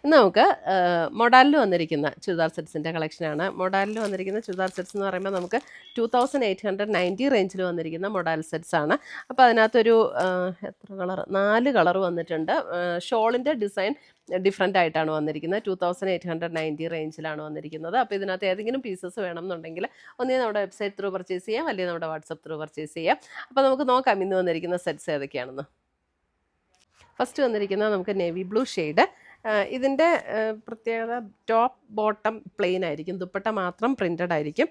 ഇന്ന് നമുക്ക് മൊഡാലിൽ വന്നിരിക്കുന്ന ചുരിദാർ സെറ്റ്സിൻ്റെ കളക്ഷനാണ്. മൊഡാലിൽ വന്നിരിക്കുന്ന ചുരിദാർ സെറ്റ്സ് എന്ന് പറയുമ്പോൾ നമുക്ക് 2890 റേഞ്ചിൽ വന്നിരിക്കുന്ന മൊഡാൽ സെറ്റ്സ് ആണ്. അപ്പോൾ അതിനകത്തൊരു എത്ര കളർ 4 കളർ വന്നിട്ടുണ്ട്. ഷോളിൻ്റെ ഡിസൈൻ ഡിഫറെൻ്റ് ആയിട്ടാണ് വന്നിരിക്കുന്നത്. 2890 റേഞ്ചിലാണ് വന്നിരിക്കുന്നത്. അപ്പോൾ ഇതിനകത്ത് ഏതെങ്കിലും പീസസ് വേണമെന്നുണ്ടെങ്കിൽ ഒന്നേ നമ്മുടെ വെബ്സൈറ്റ് ത്രൂ പർച്ചേസ് ചെയ്യാം, അല്ലെങ്കിൽ നമ്മുടെ വാട്സപ്പ് ത്രൂ പർച്ചേസ് ചെയ്യാം. അപ്പോൾ നമുക്ക് നോക്കാം ഇന്ന് വന്നിരിക്കുന്ന സെറ്റ്സ് ഏതൊക്കെയാണെന്ന്. ഫസ്റ്റ് വന്നിരിക്കുന്നത് നമുക്ക് നേവി ബ്ലൂ ഷെയ്ഡ്. ഇതിൻ്റെ പ്രത്യേകത ടോപ്പ് ബോട്ടം പ്ലെയിൻ ആയിരിക്കും, ദുപ്പട്ട മാത്രം പ്രിൻറ്റഡ് ആയിരിക്കും.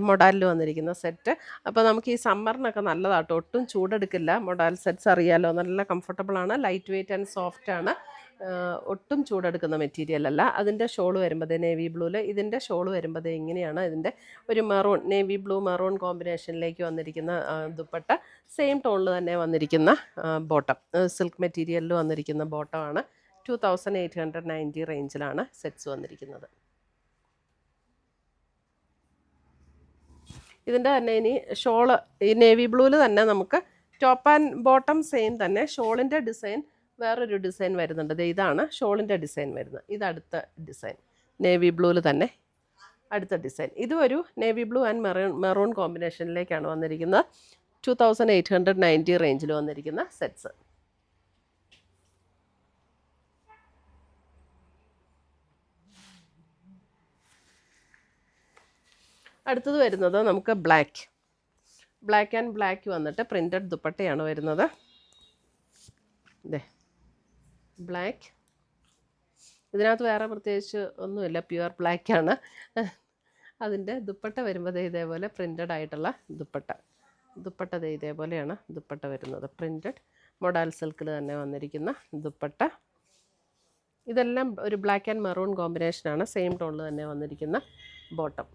മൊഡാലിൽ വന്നിരിക്കുന്ന സെറ്റ്. അപ്പോൾ നമുക്ക് ഈ സമ്മറിനൊക്കെ നല്ലതാട്ടോ, ഒട്ടും ചൂടെടുക്കില്ല. മൊഡാൽ സെറ്റ്സ് അറിയാലോ, നല്ല കംഫർട്ടബിളാണ്, ലൈറ്റ് വെയ്റ്റ് ആൻഡ് സോഫ്റ്റ് ആണ്, ഒട്ടും ചൂടെടുക്കുന്ന മെറ്റീരിയൽ അല്ല. അതിൻ്റെ ഷോൾ വരുമ്പോൾ നേവി ബ്ലൂവിൽ, ഇതിൻ്റെ ഷോൾ വരുമ്പോൾ ഇങ്ങനെയാണ്. ഇതിൻ്റെ ഒരു മെറൂൺ, നേവി ബ്ലൂ മെറൂൺ കോമ്പിനേഷനിലേക്ക് വന്നിരിക്കുന്ന ദുപ്പട്ട, സെയിം ടോണിൽ തന്നെ വന്നിരിക്കുന്ന ബോട്ടം, സിൽക്ക് മെറ്റീരിയലിൽ വന്നിരിക്കുന്ന ബോട്ടമാണ്. 2890 റേഞ്ചിലാണ് സെറ്റ്സ് വന്നിരിക്കുന്നത്. ഇതിൻ്റെ തന്നെ ഇനി ഷോള് ഈ നേവി ബ്ലൂവിൽ തന്നെ നമുക്ക് ടോപ്പ് ആൻഡ് ബോട്ടം സെയിം തന്നെ. ഷോളിൻ്റെ ഡിസൈൻ വേറൊരു ഡിസൈൻ വരുന്നുണ്ട്. ഇതാണ് ഷോളിൻ്റെ ഡിസൈൻ വരുന്നത്. ഇത് അടുത്ത ഡിസൈൻ നേവി ബ്ലൂവിൽ തന്നെ അടുത്ത ഡിസൈൻ. ഇതും ഒരു നേവി ബ്ലൂ ആൻഡ് മെറൂൺ കോമ്പിനേഷനിലേക്കാണ് വന്നിരിക്കുന്നത്. 2890 റേഞ്ചിൽ വന്നിരിക്കുന്ന സെറ്റ്സ്. അടുത്തത് വരുന്നത് നമുക്ക് ബ്ലാക്ക് ആൻഡ് ബ്ലാക്ക് വന്നിട്ട് പ്രിൻറ്റഡ് ദുപ്പട്ടയാണ് വരുന്നത്. ഇതേ ബ്ലാക്ക്, ഇതിനകത്ത് വേറെ പ്രത്യേകിച്ച് ഒന്നുമില്ല, പ്യുവർ ബ്ലാക്കാണ്. അതിൻ്റെ ദുപ്പട്ട വരുമ്പോൾ ഇതേപോലെ പ്രിൻറ്റഡ് ആയിട്ടുള്ള ദുപ്പട്ട ഇതേപോലെയാണ് ദുപ്പട്ട വരുന്നത്. പ്രിൻറ്റഡ് മൊഡാൽ സിൽക്കിൽ തന്നെ വന്നിരിക്കുന്ന ദുപ്പട്ട. ഇതെല്ലാം ഒരു ബ്ലാക്ക് ആൻഡ് മെറൂൺ കോമ്പിനേഷനാണ്. സെയിം ടോണിൽ തന്നെ വന്നിരിക്കുന്ന ബോട്ടം.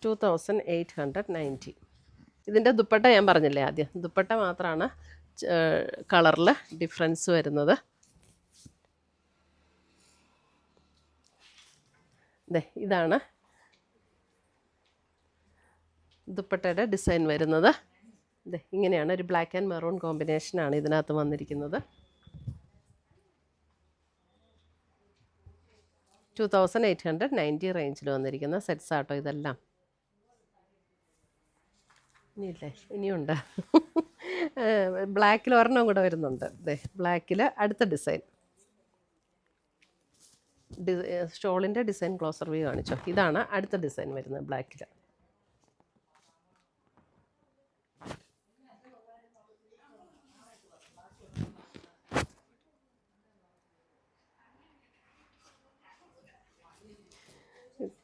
2890. ഇതിൻ്റെ ദുപ്പട്ട ഞാൻ പറഞ്ഞില്ലേ ആദ്യം, ദുപ്പട്ട മാത്രമാണ് കളറിൽ ഡിഫറൻസ് വരുന്നത്. ഇതാണ് ദുപ്പട്ടയുടെ ഡിസൈൻ വരുന്നത്. ഇങ്ങനെയാണ്, ഒരു ബ്ലാക്ക് ആൻഡ് മെറൂൺ കോമ്പിനേഷനാണ് ഇതിനകത്ത് വന്നിരിക്കുന്നത്. 2890 റേഞ്ചിൽ വന്നിരിക്കുന്ന സെറ്റ്സ് ആട്ടോ ഇതെല്ലാം. ഇനിയില്ലേ, ഇനിയുണ്ട്. ബ്ലാക്കിൽ ഒരെണ്ണം കൂടെ വരുന്നുണ്ട്. ബ്ലാക്കിൽ അടുത്ത ഡിസൈൻ. ഷോളിൻ്റെ ഡിസൈൻ ക്ലോസർ വ്യൂ കാണിച്ചോ. ഇതാണ് അടുത്ത ഡിസൈൻ വരുന്നത് ബ്ലാക്കിൽ.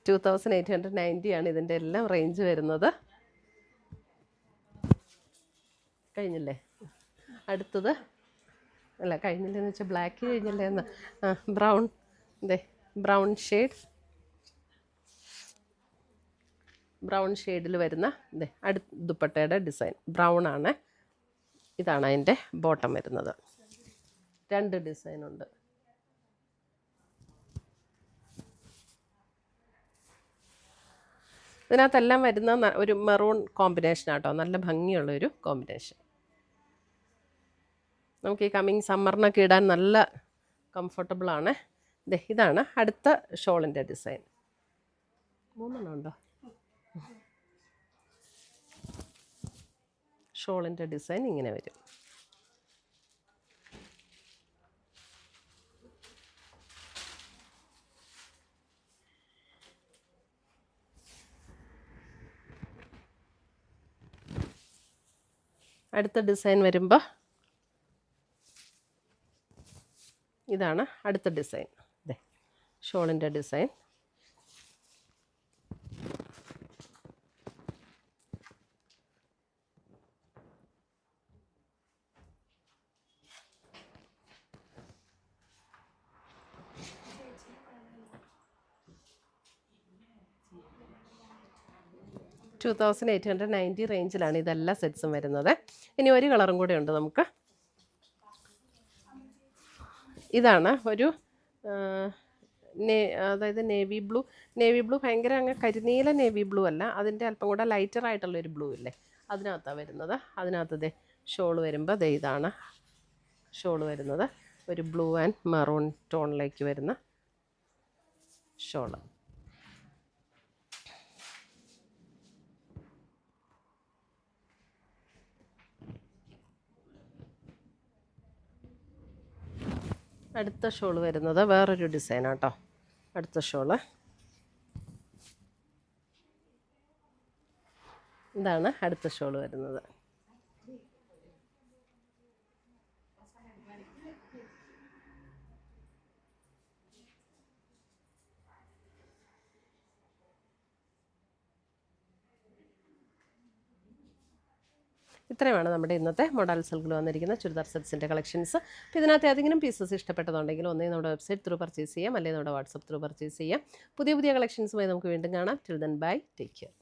$2890 ആണ് ഇതിൻ്റെ എല്ലാം റേഞ്ച് വരുന്നത്. കഴിഞ്ഞില്ലേ? അടുത്തത് അല്ല, കഴിഞ്ഞില്ലെന്ന് വെച്ചാൽ ബ്ലാക്ക് കഴിഞ്ഞില്ലേ എന്ന്. ബ്രൗൺ, ബ്രൗൺ ഷെയ്ഡിൽ വരുന്ന അടുത്ത ദുപ്പട്ടയുടെ ഡിസൈൻ ബ്രൗൺ ആണ്. ഇതാണ് അതിൻ്റെ ബോട്ടം വരുന്നത്. 2 ഡിസൈനുണ്ട്. ഇതിനകത്തെല്ലാം വരുന്ന ഒരു മെറൂൺ കോമ്പിനേഷനാട്ടോ, നല്ല ഭംഗിയുള്ളൊരു കോമ്പിനേഷൻ. നമുക്ക് ഈ കമ്മിങ് സമ്മറിനൊക്കെ ഇടാൻ നല്ല കംഫർട്ടബിളാണ്. ഇതാണ് അടുത്ത ഷോളിൻ്റെ ഡിസൈൻ. 3 ഉണ്ടോ? ഷോളിൻ്റെ ഡിസൈൻ ഇങ്ങനെ വരും. അടുത്ത ഡിസൈൻ വരുമ്പോൾ ഇതാണ് അടുത്ത ഡിസൈൻ. ഷോളിൻ്റെ ഡിസൈൻ. $2890 റേഞ്ചിലാണ് ഇതെല്ലാ സെറ്റ്സും വരുന്നത്. ഇനി ഒരു കളറും കൂടെ ഉണ്ട് നമുക്ക്. ഇതാണ് ഒരു അതായത് നേവി ബ്ലൂ ഭയങ്കര അങ്ങ് കരിനീല നേവി ബ്ലൂ അല്ല, അതിൻ്റെ അല്പം കൂടെ ലൈറ്റർ ആയിട്ടുള്ളൊരു ബ്ലൂ ഇല്ലേ, അതിനകത്താണ് വരുന്നത്. അതിനകത്ത് ദേ ഷോൾ വരുമ്പോൾ ദേ ഇതാണ് ഷോൾ വരുന്നത്. ഒരു ബ്ലൂ ആൻഡ് മെറൂൺ ടോണിലേക്ക് വരുന്ന ഷോള്. അടുത്ത ഷോൾ വരുന്നത് വേറൊരു ഡിസൈനാണ് കേട്ടോ. അടുത്ത ഷോള് ഇതാണ് അടുത്ത ഷോൾ വരുന്നത്. ഇത്രയുമാണ് നമ്മുടെ ഇന്നത്തെ മോഡൽ സിൽക്കിൽ വന്നിരിക്കുന്ന ചുരിദാർ സെറ്റ്സിൻ്റെ കളക്ഷൻസ്. അപ്പോൾ ഇതിനകത്ത് ഏതെങ്കിലും പീസസ് ഇഷ്ടപ്പെട്ടതുണ്ടെങ്കിൽ ഒന്നെങ്കിൽ നമ്മുടെ വെബ്സൈറ്റ് ത്രൂ പർച്ചേസ് ചെയ്യാം, അല്ലെങ്കിൽ നമ്മുടെ വാട്സപ്പ് ത്രൂ പർച്ചേസ് ചെയ്യാം. പുതിയ കളക്ഷൻസുമായി നമുക്ക് വീണ്ടും കാണാം. Till then bye, take care.